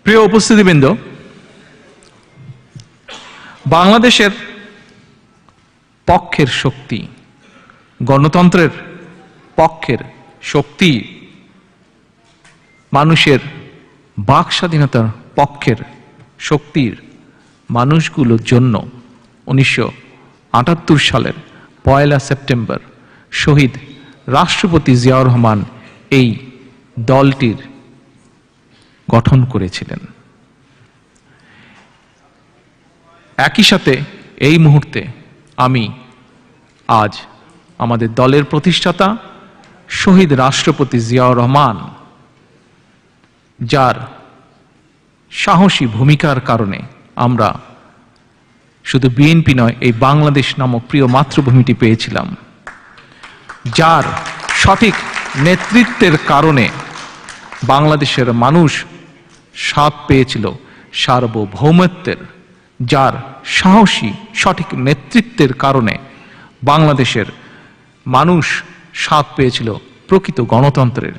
প্রিয় উপস্থিতিবৃন্দ, বাংলাদেশের পক্ষের শক্তি, গণতন্ত্রের পক্ষের শক্তি, মানুষের বাক স্বাধীনতার পক্ষের শক্তির মানুষগুলোর জন্য 1978 সালের 1 সেপ্টেম্বর শহীদ রাষ্ট্রপতি জিয়াউর রহমান এই দলটির গঠন করেছিলেন। একই সাথে এই মুহূর্তে আমি আজ আমাদের দলের প্রতিষ্ঠাতা শহীদ রাষ্ট্রপতি জিয়াউর রহমান, যার সাহসী ভূমিকার কারণে আমরা শুধু বিএনপি নয়, এই বাংলাদেশ নামক প্রিয় মাতৃভূমিটি পেয়েছিলাম, যার সঠিক নেতৃত্বের কারণে বাংলাদেশের মানুষ স্বাদ পেয়েছিল সার্বভৌমত্বের, যার সাহসী সঠিক নেতৃত্বের কারণে বাংলাদেশের মানুষ স্বাদ পেয়েছিল প্রকৃত গণতন্ত্রের।